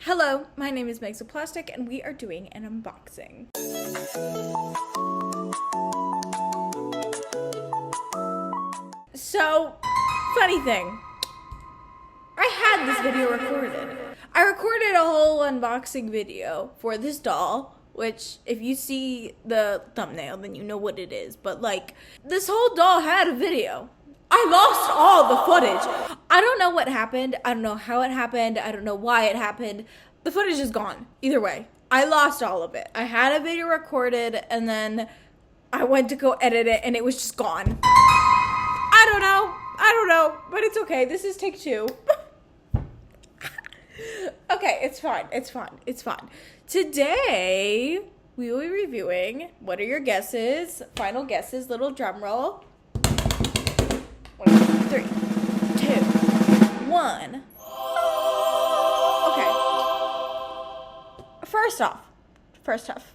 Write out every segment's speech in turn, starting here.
Hello, my name is Megaplastic and we are doing an unboxing. So, funny thing, I had this video recorded. I recorded a whole unboxing video for this doll, which if you see the thumbnail then you know what it is, but like this whole doll had a video. I lost all the footage. I don't know what happened. I don't know how it happened. I don't know why it happened. The footage is gone. Either way, I lost all of it. I had a video recorded and then I went to go edit it and it was just gone. I don't know, but it's okay. This is take two. Okay, it's fine. Today, we will be reviewing, what are your guesses? Final guesses, little drum roll. 1, 3, 2, 1. Okay. First off,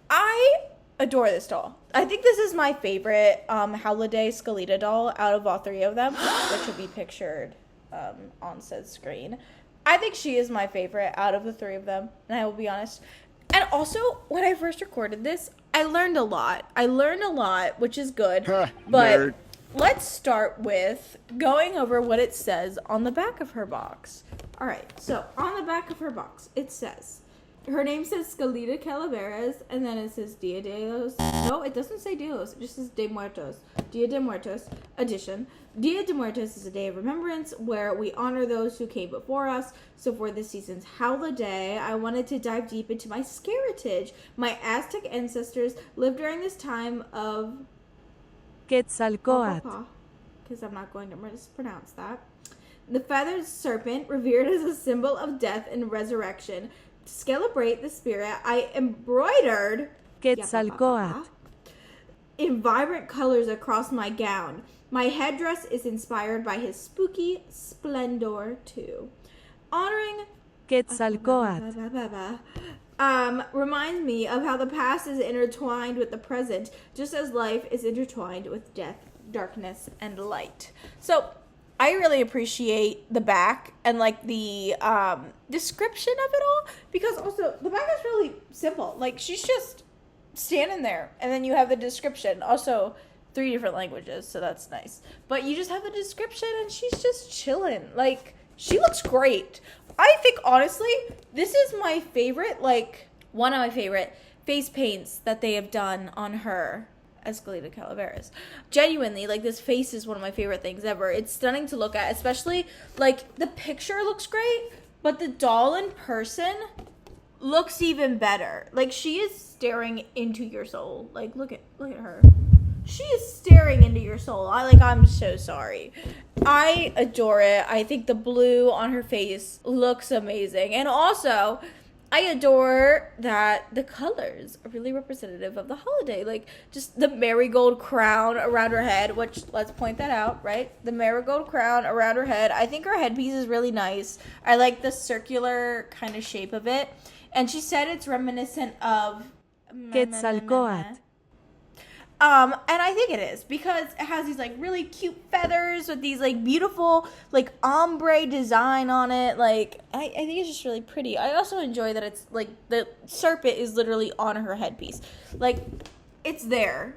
I adore this doll. I think this is my favorite Howliday Scalita doll out of all three of them, which will be pictured on said screen. I think she is my favorite out of the three of them, and I will be honest. And also, when I first recorded this, I learned a lot, which is good, but nerd. Let's start with going over what it says on the back of her box. All right, so on the back of her box, it says, her name says Scalita Calaveras, and then it says Dia de los... No, it doesn't say Dia de los, it just says De Muertos. Dia de Muertos edition. Dia de Muertos is a day of remembrance where we honor those who came before us. So for this season's Howliday, I wanted to dive deep into my heritage. My Aztec ancestors lived during this time of... Quetzalcoatl. Because I'm not going to mispronounce that. The feathered serpent, revered as a symbol of death and resurrection. To celebrate the spirit, I embroidered Quetzalcoatl in vibrant colors across my gown. My headdress is inspired by his spooky splendor too. Honoring Quetzalcoatl reminds me of how the past is intertwined with the present, just as life is intertwined with death, darkness, and light. So I really appreciate the back and like the description of it all, because also the back is really simple. Like she's just standing there and then you have the description. Also 3 different languages, so that's nice. But you just have the description and she's just chilling. Like she looks great. I think honestly, this is my favorite, like one of my favorite face paints that they have done on her. Escalita Calaveras. Genuinely, like this face is one of my favorite things ever. It's stunning to look at, especially like the picture looks great, but the doll in person looks even better. Like she is staring into your soul. Like look at her. She is staring into your soul. I'm so sorry. I adore it. I think the blue on her face looks amazing. And also, I adore that the colors are really representative of the holiday. Like, just the marigold crown around her head, which, let's point that out, right? The marigold crown around her head. I think her headpiece is really nice. I like the circular kind of shape of it. And she said it's reminiscent of... Quetzalcoatl. And I think it is, because it has these like really cute feathers with these like beautiful like ombre design on it. Like I think it's just really pretty. I also enjoy that it's like the serpent is literally on her headpiece. Like it's there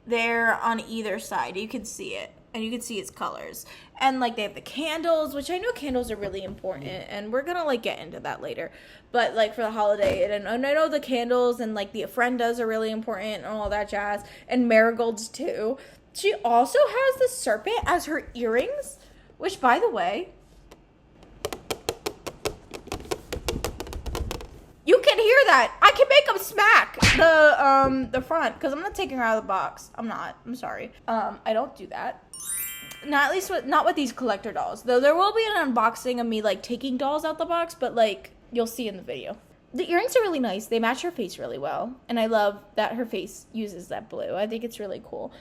on either side. You can see it and you can see its colors. And like they have the candles, which I know candles are really important, and we're gonna like get into that later. But like for the holiday, and I know the candles and like the ofrendas are really important and all that jazz, and marigolds too. She also has the serpent as her earrings, which by the way, you can hear that. I can make them smack the front, because I'm not taking her out of the box. I'm sorry. I don't do that. Not with these collector dolls. Though there will be an unboxing of me like taking dolls out the box, but like you'll see in the video. The earrings are really nice. They match her face really well. And I love that her face uses that blue. I think it's really cool.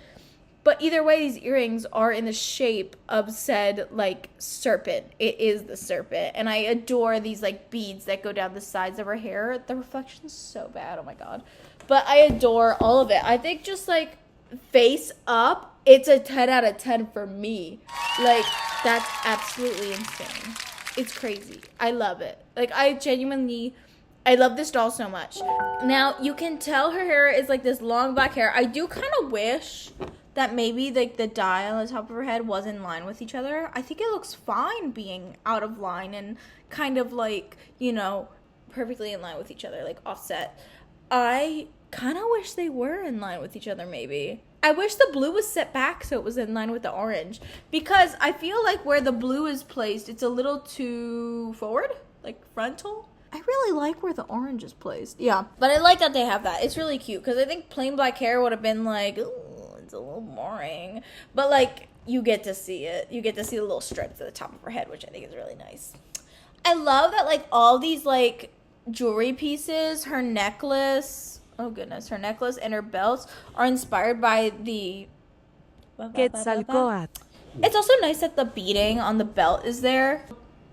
But either way, these earrings are in the shape of said like serpent. It is the serpent. And I adore these like beads that go down the sides of her hair. The reflection's so bad. Oh my God. But I adore all of it. I think just like face up, it's a 10 out of 10 for me. Like, that's absolutely insane. It's crazy. I love it. Like, I love this doll so much. Now, you can tell her hair is like this long black hair. I do kind of wish that maybe like the dye on the top of her head was in line with each other. I think it looks fine being out of line and kind of like, you know, perfectly in line with each other, like offset. I kind of wish they were in line with each other, maybe. I wish the blue was set back so it was in line with the orange, because I feel like where the blue is placed, it's a little too forward, like frontal. I really like where the orange is placed. Yeah, but I like that they have that. It's really cute, because I think plain black hair would have been like, ooh, it's a little boring. But like, you get to see it. You get to see the little stripes at the top of her head, which I think is really nice. I love that like all these like jewelry pieces, her necklace, oh goodness, her necklace and her belts are inspired by the Quetzalcoatl. It's also nice that the beading on the belt is there,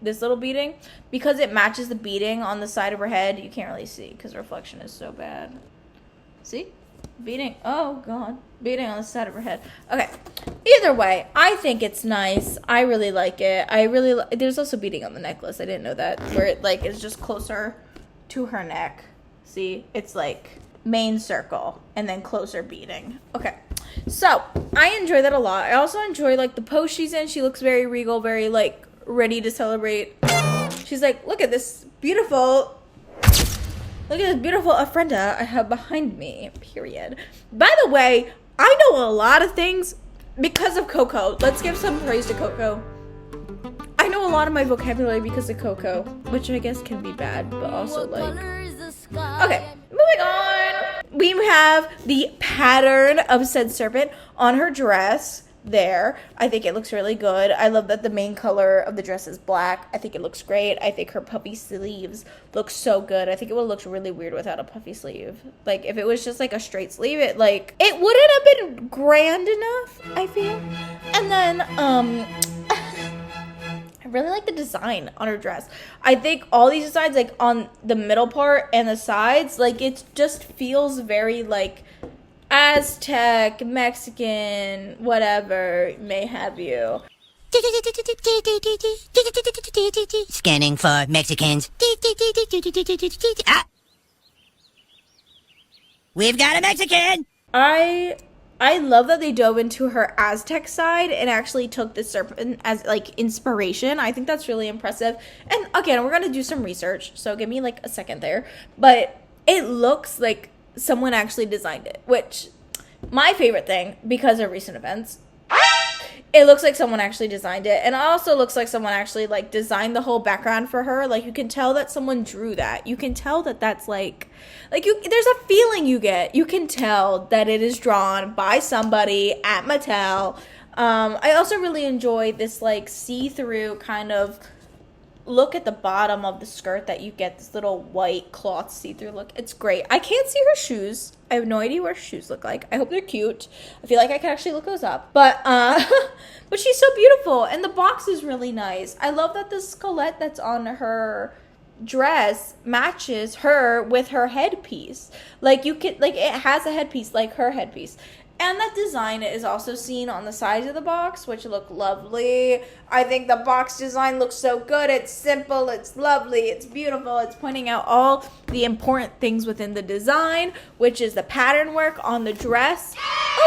this little beading, because it matches the beading on the side of her head. You can't really see because the reflection is so bad. See? Beading. Oh god. Beading on the side of her head. Okay. Either way, I think it's nice. I really like it. There's also beading on the necklace. I didn't know that. Where it like is just closer to her neck. See? It's like main circle and then closer beading. Okay. So, I enjoy that a lot. I also enjoy like the pose she's in. She looks very regal, very like ready to celebrate. She's like, look at this beautiful ofrenda I have behind me, period. By the way, I know a lot of things because of Coco. Let's give some praise to Coco. I know a lot of my vocabulary because of Coco, which I guess can be bad, but also like... Okay, moving on. We have the pattern of said serpent on her dress there. I think it looks really good. I love that the main color of the dress is black. I think it looks great. I think her puffy sleeves look so good. I think it would look really weird without a puffy sleeve. Like if it was just like a straight sleeve, it wouldn't have been grand enough, I feel. And then I really like the design on her dress. I think all these designs, like on the middle part and the sides, like it just feels very like Aztec, Mexican, whatever may have you. Scanning for Mexicans. Ah! We've got a Mexican! I love that they dove into her Aztec side and actually took the serpent as like inspiration. I think that's really impressive. And again, we're gonna do some research, so give me like a second there. But it looks like someone actually designed it, which my favorite thing because of recent events. It looks like someone actually designed it, and it also looks like someone actually like designed the whole background for her. Like you can tell that someone drew that. You can tell that that's like there's a feeling you get. You can tell that it is drawn by somebody at Mattel. I also really enjoy this like see-through kind of look at the bottom of the skirt that you get this little white cloth see-through look. It's great. I can't see her shoes. I have no idea what her shoes look like. I hope they're cute. I feel like I can actually look those up. But but she's so beautiful, and the box is really nice. I love that the skelette that's on her dress matches her with her headpiece. Like you can it has a headpiece like her headpiece. And that design is also seen on the sides of the box, which look lovely. I think the box design looks so good. It's simple, it's lovely, it's beautiful. It's pointing out all the important things within the design, which is the pattern work on the dress.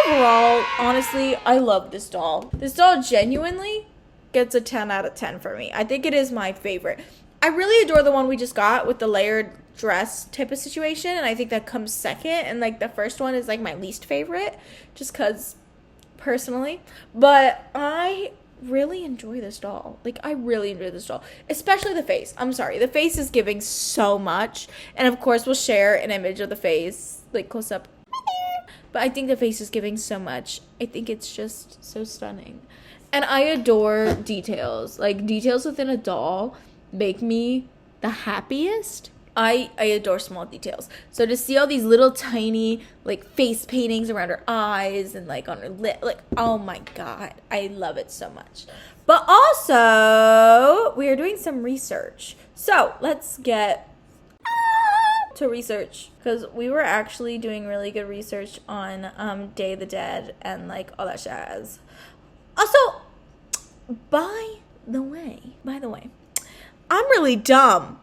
Overall, honestly, I love this doll. This doll genuinely gets a 10 out of 10 for me. I think it is my favorite. I really adore the one we just got with the layered dress type of situation, and I think that comes second, and like the first one is like my least favorite just because personally, but I really enjoy this doll. Like I really enjoy this doll, especially the face. I'm sorry, the face is giving so much, and of course we'll share an image of the face like close up, but I think the face is giving so much. I think it's just so stunning, and I adore details. Like details within a doll make me the happiest. I adore small details. So to see all these little tiny like face paintings around her eyes and like on her lip, like oh my god, I love it so much. But also we are doing some research. So let's get to research, because we were actually doing really good research on Day of the Dead and like all that jazz. Also, by the way, I'm really dumb.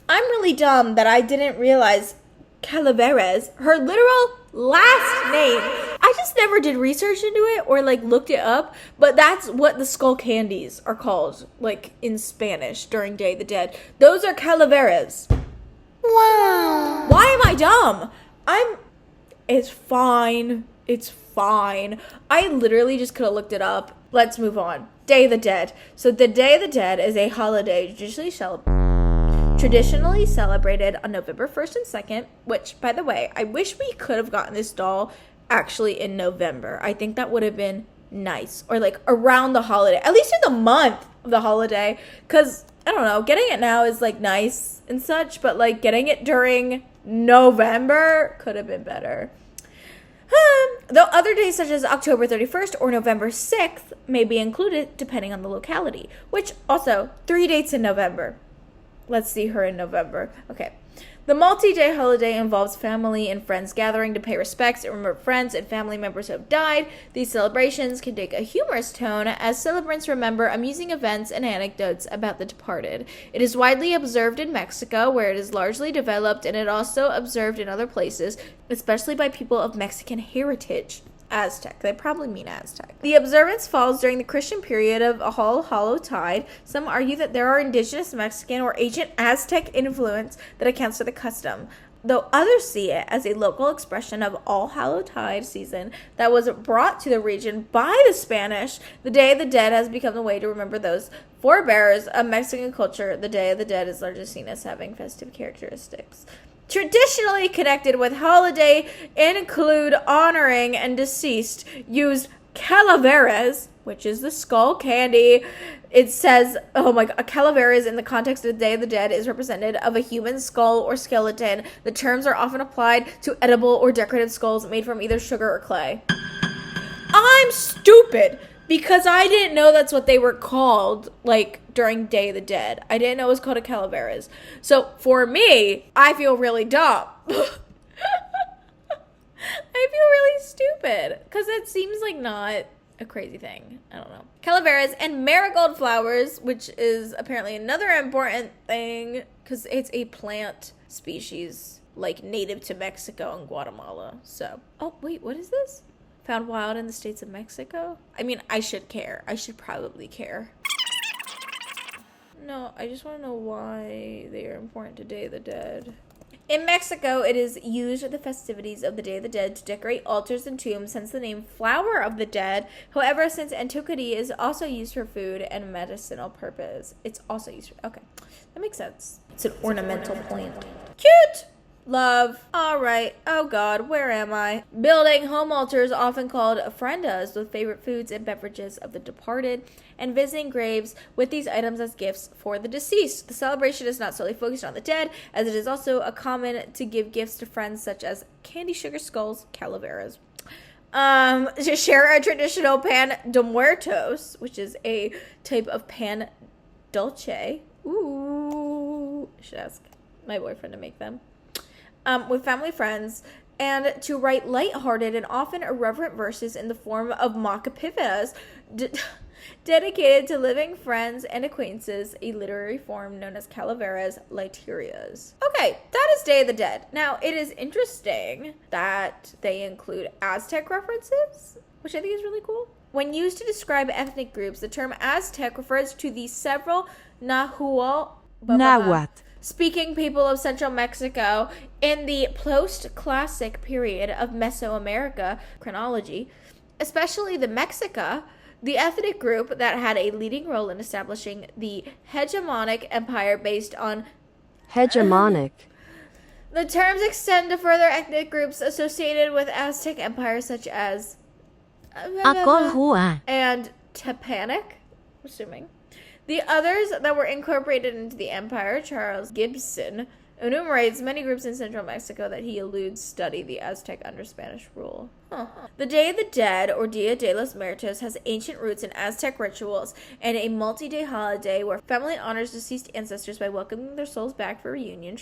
I'm really dumb that I didn't realize Calaveras, her literal last name. I just never did research into it or like looked it up, but that's what the skull candies are called, like in Spanish during Day of the Dead. Those are Calaveras. Wow. Why am I dumb? It's fine. It's fine. I literally just could have looked it up. Let's move on. Day of the Dead. So the Day of the Dead is a holiday traditionally celebrated on November 1st and 2nd, which, by the way, I wish we could have gotten this doll actually in November. I think that would have been nice. Or like around the holiday, at least in the month of the holiday, because I don't know, getting it now is like nice and such, but like getting it during November could have been better. Though other days such as October 31st or November 6th may be included depending on the locality, which also 3 dates in November. Let's see her in November. Okay. The multi-day holiday involves family and friends gathering to pay respects and remember friends and family members who have died. These celebrations can take a humorous tone as celebrants remember amusing events and anecdotes about the departed. It is widely observed in Mexico, where it is largely developed, and it also observed in other places, especially by people of Mexican heritage. Aztec. They probably mean Aztec. The observance falls during the Christian period of All Hallow Tide. Some argue that there are indigenous Mexican or ancient Aztec influence that accounts for the custom, though others see it as a local expression of All Hallow Tide season that was brought to the region by the Spanish. The Day of the Dead has become the way to remember those forebears of Mexican culture. The Day of the Dead is largely seen as having festive characteristics. Traditionally connected with holiday include honoring and deceased, used calaveras, which is the skull candy. It says, oh my god, a calaveras in the context of the Day of the Dead is representative of a human skull or skeleton. The terms are often applied to edible or decorative skulls made from either sugar or clay. I'm stupid because I didn't know that's what they were called, like, during Day of the Dead. I didn't know it was called a calaveras. So, for me, I feel really dumb. I feel really stupid because it seems like not a crazy thing. I don't know. Calaveras and marigold flowers, which is apparently another important thing because it's a plant species like native to Mexico and Guatemala. So, oh, wait, what is this? Found wild in the states of Mexico? I mean, I should care. I should probably care. No, I just want to know why they are important to Day of the Dead. In Mexico, it is used at the festivities of the Day of the Dead to decorate altars and tombs, hence the name Flower of the Dead. However, since antiquity is also used for food and medicinal purpose, it's also used for... Okay, that makes sense. It's an ornamental plant. Cute! Love. All right. Oh God, where am I? Building home altars, often called ofrendas, with favorite foods and beverages of the departed, and visiting graves with these items as gifts for the deceased. The celebration is not solely focused on the dead, as it is also a common to give gifts to friends, such as candy sugar skulls, calaveras. To share a traditional pan de muertos, which is a type of pan dulce. Ooh, I should ask my boyfriend to make them. With family friends, and to write lighthearted and often irreverent verses in the form of mock-epiphanas dedicated to living friends and acquaintances, a literary form known as calaveras literias. Okay, that is Day of the Dead. Now, it is interesting that they include Aztec references, which I think is really cool. When used to describe ethnic groups, the term Aztec refers to the several Nahuatl speaking people of central Mexico in the post-classic period of Mesoamerica chronology, especially the Mexica, the ethnic group that had a leading role in establishing the hegemonic empire based on Hegemonic. The terms extend to further ethnic groups associated with Aztec empires such as and Tepanic, assuming. The others that were incorporated into the empire, Charles Gibson enumerates many groups in central Mexico that he alludes study the Aztec under Spanish rule. The Day of the Dead, or Dia de los Muertos, has ancient roots in Aztec rituals and a multi-day holiday where family honors deceased ancestors by welcoming their souls back for reunion,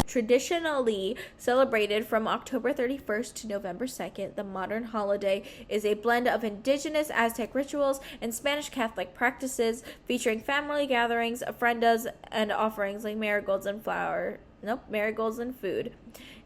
traditionally celebrated from October 31st to November 2nd. The modern holiday is a blend of indigenous Aztec rituals and Spanish Catholic practices, featuring family gatherings, ofrendas, and offerings like marigolds and food,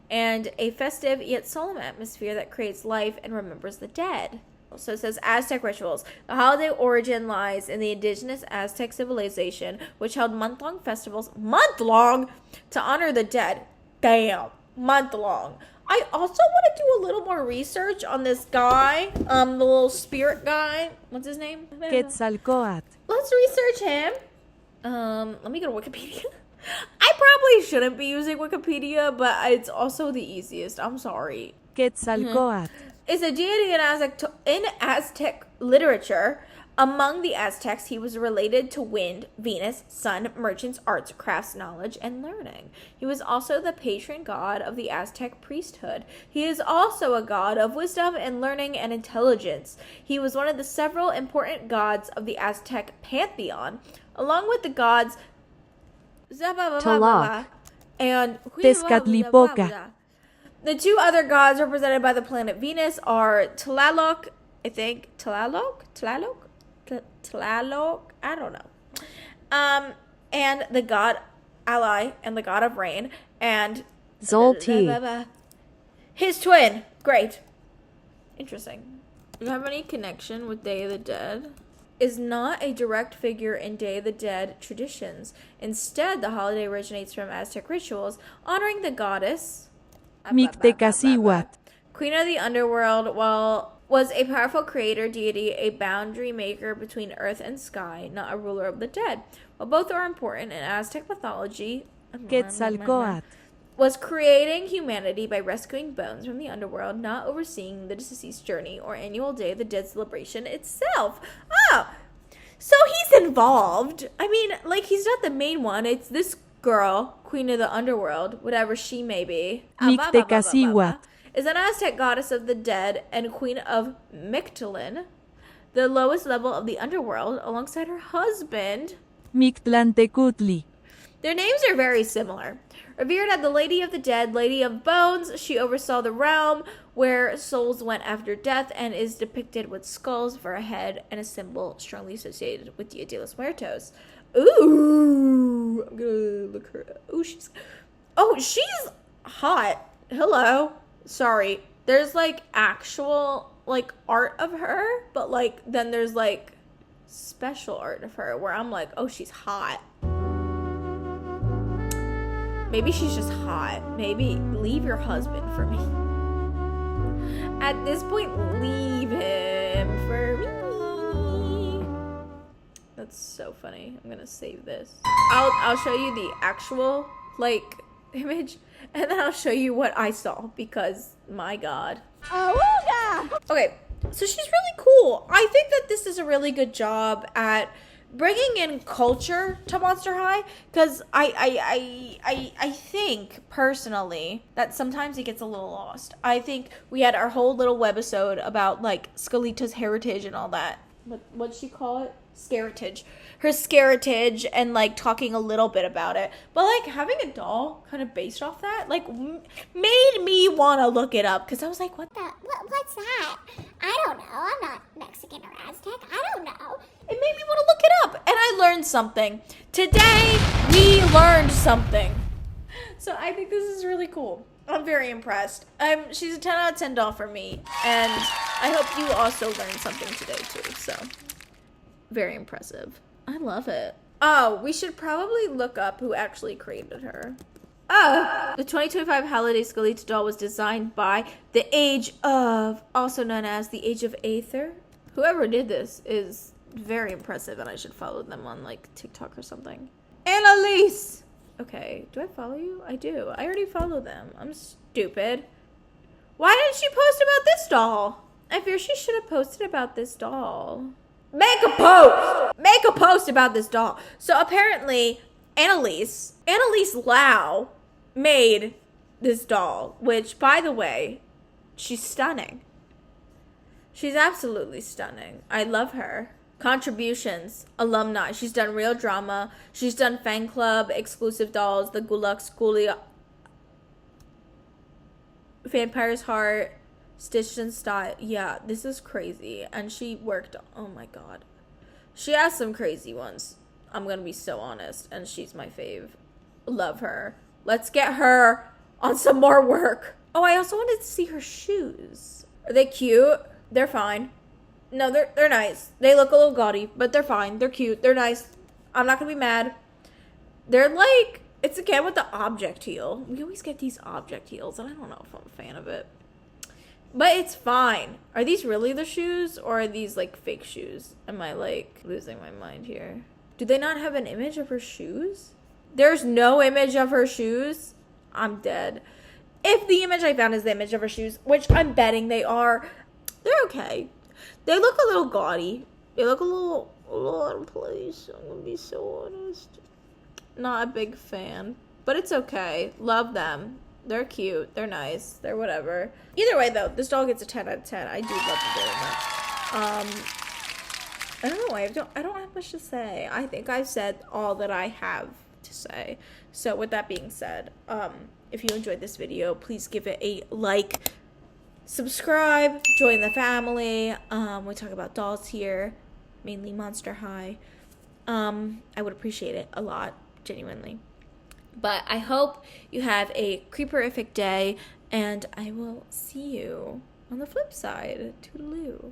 and a festive yet solemn atmosphere that creates life and remembers the dead. So it says Aztec rituals. The holiday origin lies in the indigenous Aztec civilization, which held month-long festivals, to honor the dead. Damn, month-long. I also want to do a little more research on this guy, the little spirit guy. What's his name? Quetzalcoatl. Let's research him. Let me go to Wikipedia. I probably shouldn't be using Wikipedia, but it's also the easiest. I'm sorry. Quetzalcoatl. It's a deity in Aztec literature. Among the Aztecs, he was related to wind, Venus, sun, merchants, arts, crafts, knowledge, and learning. He was also the patron god of the Aztec priesthood. He is also a god of wisdom and learning and intelligence. He was one of the several important gods of the Aztec pantheon, along with the gods Tlaloc and Tezcatlipoca. The two other gods represented by the planet Venus are Tlaloc, I don't know. And the god Ally, and the god of rain, and Zolti. His twin. Great. Interesting. Do you have any connection with Day of the Dead? Is not a direct figure in Day of the Dead traditions. Instead, the holiday originates from Aztec rituals honoring the goddess Mictecacihuatl. Queen of the Underworld. Was a powerful creator deity, a boundary maker between earth and sky, not a ruler of the dead. While both are important in Aztec mythology, Quetzalcoatl. Was creating humanity by rescuing bones from the underworld, not overseeing the deceased's journey or annual Day of the Dead celebration itself. Oh, so he's involved. I mean, like, he's not the main one. It's this girl, Queen of the Underworld, whatever she may be. Mictecacihuatl. Is an Aztec goddess of the dead and queen of Mictlan, the lowest level of the underworld, alongside her husband, Mictlantecutli. Their names are very similar. Revered as the Lady of the Dead, Lady of Bones, she oversaw the realm where souls went after death and is depicted with skulls for a head and a symbol strongly associated with Dia de los Muertos. Ooh, I'm gonna look her up. She's hot. Hello. Sorry. There's like actual like art of her, but like then there's like special art of her where I'm like, oh, she's hot. Maybe she's just hot. Maybe leave your husband for me. At this point, leave him for me. That's so funny. I'm gonna save this. I'll show you the actual like image, and then I'll show you what I saw because my God. Okay, so she's really cool. I think that this is a really good job at bringing in culture to Monster High, because I think personally that sometimes it gets a little lost. I think we had our whole little webisode about like Skeleta's heritage and all that. What'd she call it? Scaritage. Her scaritage, and like talking a little bit about it. But like having a doll kind of based off that like made me want to look it up, because I was like, what's that? I don't know. I'm not Mexican or Aztec. I don't know. It made me want to look it up, and I learned something. Today, we learned something. So I think this is really cool. I'm very impressed. She's a 10 out of 10 doll for me, and I hope you also learned something today too. So very impressive. I love it. Oh, we should probably look up who actually created her. Oh, the 2025 Howliday Skeleta doll was designed by the Age of, also known as the Age of Aether. Whoever did this is very impressive, and I should follow them on like TikTok or something. Annalise! Okay, do I follow you? I do. I already follow them. I'm stupid. Why didn't she post about this doll? I fear she should have posted about this doll. Make a post! Make a post about this doll. So apparently, Annalise Lau made this doll, which, by the way, she's stunning. She's absolutely stunning. I love her. Contributions, alumni. She's done Real Drama. She's done Fan Club, Exclusive Dolls, The Gulak Schoolie, Vampire's Heart, Stitched in Style. Yeah, this is crazy. And she worked, oh my god. She has some crazy ones. I'm gonna be so honest. And she's my fave. Love her. Let's get her on some more work. Oh, I also wanted to see her shoes. Are they cute? They're fine. No, they're nice. They look a little gaudy, but they're fine. They're cute. They're nice. I'm not gonna be mad. They're like, it's again with the object heel. We always get these object heels, and I don't know if I'm a fan of it. But it's fine. Are these really the shoes, or are these like fake shoes? Am I like losing my mind here? Do they not have an image of her shoes? There's no image of her shoes? I'm dead. If the image I found is the image of her shoes, which I'm betting they are, they're okay. They look a little gaudy. They look a little out of place. I'm gonna be so honest. Not a big fan, but it's okay. Love them. They're cute. They're nice. They're whatever. Either way, though, this doll gets a 10 out of 10. I do love it very much. I don't know. I don't have much to say. I think I've said all that I have to say. So with that being said, if you enjoyed this video, please give it a like. Subscribe, join the family. We talk about dolls here, mainly Monster High. I would appreciate it a lot, genuinely. But I hope you have a creeperific day, and I will see you on the flip side. Toodaloo.